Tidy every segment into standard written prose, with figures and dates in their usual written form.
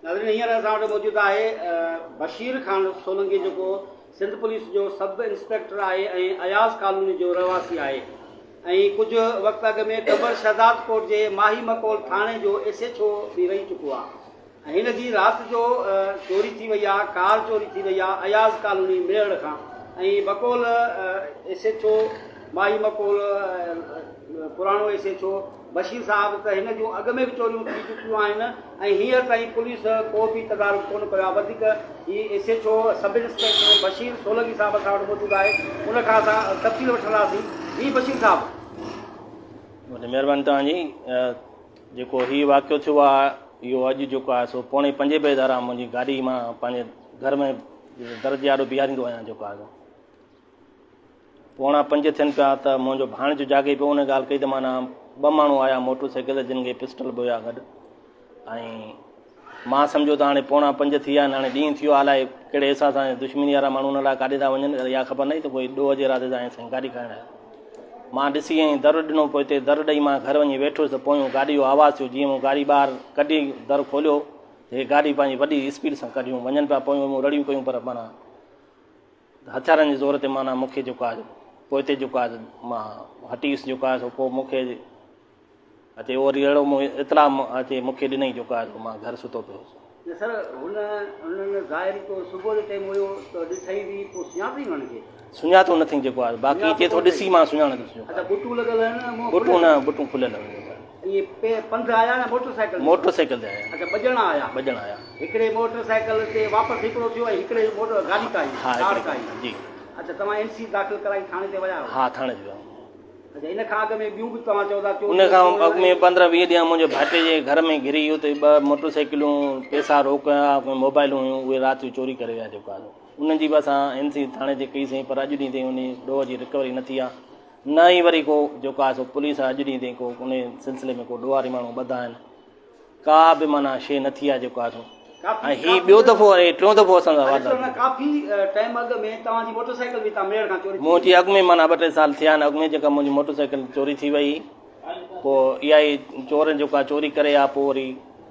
नाज़रीन हींअर असां वटि मौजूदु आहे बशीर खान सोलंकी जेको सिंध पुलिस जो सब इंस्पेक्टर आहे ऐं अयाज़ कॉलोनी जो रहवासी आहे ऐं कुझु वक़्तु अॻु में कबर शहदाद कोट जे माही मकोल थाणे जो SHO बि रही चुको आहे ऐं हिन जी राति जो चोरी थी वई आहे, कार चोरी थी वई आहे अयाज़ कॉलोनी मेड़ खां ऐं बकोल SHO माही मकोल पुराणो SHO बशीर साहब त हिन जूं अॻु में बि चोरियूं थी चुकियूं आहिनि ऐं हींअर ताईं पुलिस को बि तदारुक कोन कयो आहे। वधीक ही SHO sub inspector Bashir Solanki साहब असां वटि मौजूदु आहे, उनखां असां तफ़सील वठंदासीं। जी बशीर साहब महिरबानी तव्हांजी। जेको हीउ वाक़ियो थियो आहे इहो अॼु जेको आहे सो 4:45 बजे दारा मुंहिंजी गाॾी मां पंहिंजे घर में दर्जे वारो बीहारींदो आहियां। जेको आहे 4:45 थियनि पिया त मुंहिंजो भाणे जो जागे पियो, उन ॻाल्हि कई त माना 2 माण्हू आया मोटरसाइकिल जिन खे पिस्टल बि हुया गॾु ऐं मां सम्झो त हाणे 4:45 थी विया आहिनि, हाणे ॾींहुं थी वियो अलाए कहिड़े हिसाब सां दुश्मनी वारा माण्हू हुन लाइ काॾे था वञनि या ख़बर न, त कोई ॾोह जे इरादे सां साईं गाॾी खणणु आया। मां ॾिसी ऐं दर ॾिनो, पोइ हिते दर ॾेई मां घर वञी वेठुसि त पोइ गाॾी जो आवाज़ थियो। जीअं मूं गाॾी ॿाहिरि कढी दर खोलियो, हे गाॾी पंहिंजी वॾी स्पीड सां कढियूं वञनि पिया, पोइ मूं रड़ियूं कयूं, पर माना हथियारनि जे ज़ोर ते माना मूंखे जेको आहे पोइ हिते जेको आहे मां हटीसि जेको आहे पोइ मूंखे अचे वरी अहिड़ो इतला अचे मूंखे ॾिनई जेको आहे मां घर सुतो पियो। सर हुननि ज़ाहिरी तो सुबुह जो टाइम हुयो त ॾिठई बि पोइ सुञातई हुननि खे? सुञातो न थी जेको आहे, बाक़ी चए थो ॾिसी मां सुञाणंदुसि। अच्छा, बुटूं लॻल आहिनि? बुटूं खुलियल इहे पंधु आया न मोटरसाइकिल ते आया? अच्छा, बजण आया। हिकिड़े मोटरसाइकिल ते वापसि हिकिड़ो थियो ऐं हिकिड़े गाॾी का आई जी। अच्छा, तव्हां NC दाख़िल कराई थाणे ते विया? हा, थाणे ते विया। अच्छा, इन खां अॻु में ॿियूं बि तव्हां चओ था? उन खां अॻु में 15-20 ॾींहं मुंहिंजे भाइटे जे घर में घिरी हुते 2 मोटरसाइकिलूं, पैसा रोकिया, मोबाइलूं हुयूं, उहे राति जो चोरी करे विया। जेको आहे उन्हनि जी बि असां NC थाणे ते कईसीं, पर अॼु ॾींहं ताईं उन ॾोह जी रिकवरी न थी आहे। न ई वरी को जेको आहे सो पुलिस अॼु ॾींहं ताईं को उन सिलसिले में को ॾोहारी माण्हू ॿधा आहिनि, का बि माना शइ न थी आहे। जेको आहे ऐं हीउ ॿियो दफ़ो ऐं टियों दफ़ो असां काफ़ी टाइम अॻु में तव्हांजी मोटरसाइकिल बि तव्हां मेड़ खां चोरी? मुंहिंजी अॻु में माना 2-3 साल थिया आहिनि। अॻु में जेका मुंहिंजी मोटरसाइकिल चोरी थी वई, पोइ इहा ई चोरनि जेको आहे चोरी करे आहे, पोइ वरी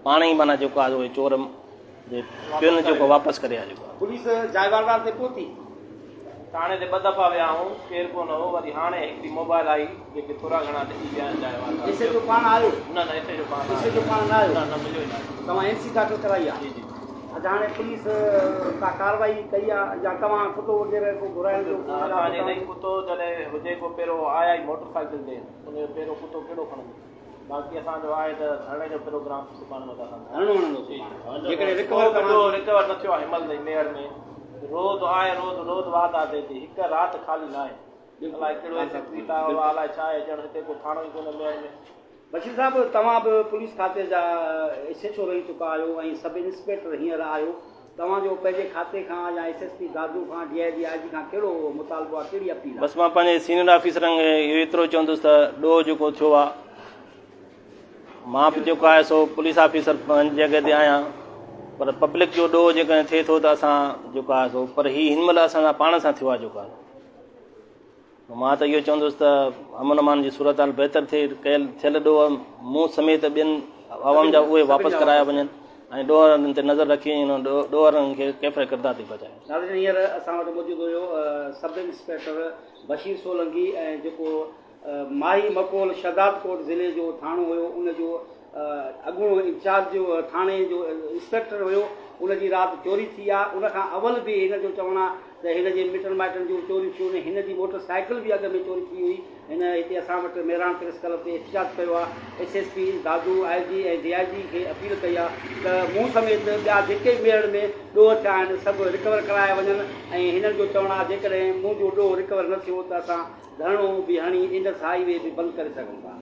पाण ई माना जेको आहे उहे चोर जे पिन जेको वापसि करे आहे। जेको पुलिस जायवारदार ते पहुती? थाणे ते 2 दफ़ा विया आहियूं, केरु कोन हो। वरी हाणे हिकिड़ी मोबाइल आई जेके थोरा घणा ॾिसी विया आहिनि जायवारदार। SHO पाण आयो? न, SHO पाण न आयो? न, मिलियो ई न। तव्हां NC दाख़िल कराई आहे? जी। अच्छा, हाणे पुलिस का कार्रवाई कई आहे या तव्हां कुतो वग़ैरह को घुराइण जो? असांजे नहीं कुतो जॾहिं हुजे को पहिरियों आया ई मोटरसाइकिल ते, उनजो पहिरियों कुतो कहिड़ो खणंदो? बाक़ी असांजो आहे त हणे जो प्रोग्राम सुभाणे मथां रिकवर न थियो आहे। हिमल ताईं मेयर में रोज़ आहे, रोज़ वारदात थिए थी, हिकु राति ख़ाली न आहे। अलाए कहिड़ो अलाए छा आहे ॼण, हिते को थाणो ई कोन्हे मेयर में। बशीर साहब, तव्हां बि पुलिस खाते जा SHO रही चुका आहियो ऐं सब इंस्पेक्टर हींअर आहियो, तव्हांजो पंहिंजे खाते खां या SSP दादू खां DIG IG खां कहिड़ो मुतालबो आहे, कहिड़ी अपील आहे? बसि मां पंहिंजे सीनियर ऑफिसरनि खे इहो एतिरो चवंदुसि त ॾोह जेको थियो आहे, मां बि जेको आहे सो पुलिस ऑफिसर पंहिंजी जॻह ते आहियां, पर पब्लिक जो ॾोह जेकॾहिं थिए थो त असां जेको आहे सो, पर हीउ हिन महिल असां पाण सां थियो आहे। जेको आहे मां त इहो चवंदुसि त अमन अमान जी सूरत हाल बहितर थियल ॾोह मूं समेत ॿियनि आवाम जा उहे वापसि कराया वञनि ऐं ॾोहरनि ते नज़र रखी ॾोहरनि खे कैफ़े किरदार थी पहुचाए। नाज़रीन, हींअर असां वटि मौजूदु हुयो सब इंस्पेक्टर बशीर सोलंकी ऐं जेको माही मकोल शहदाद कोट ज़िले जो थाणो हुयो, उनजो अॻूणो इंचार्ज जो थाणे जो इंस्पेक्टर हुयो, उनजी राति चोरी थी आहे। उनखां अवल बि हिन जो चवणु आहे त हिन जे मिटनि माइटनि जूं चोरी थियूं, हिन जी मोटरसाइकिल बि अॻु में चोरी थी हुई। हिन हिते असां वटि मेहरान प्रेस क्लब ते एहतिजाज कयो आहे। SSP दादू IG ऐं DIG खे अपील कई आहे त मूं समेत ॿिया जेके मेड़ में ॾोह थिया आहिनि सभु रिकवर कराए वञनि ऐं हिननि जो चवणु आहे जेकॾहिं मुंहिंजो ॾोह रिकवर न थियो त असां धरणो बि हणी इंडस हाईवे बि बंदि करे सघूं था।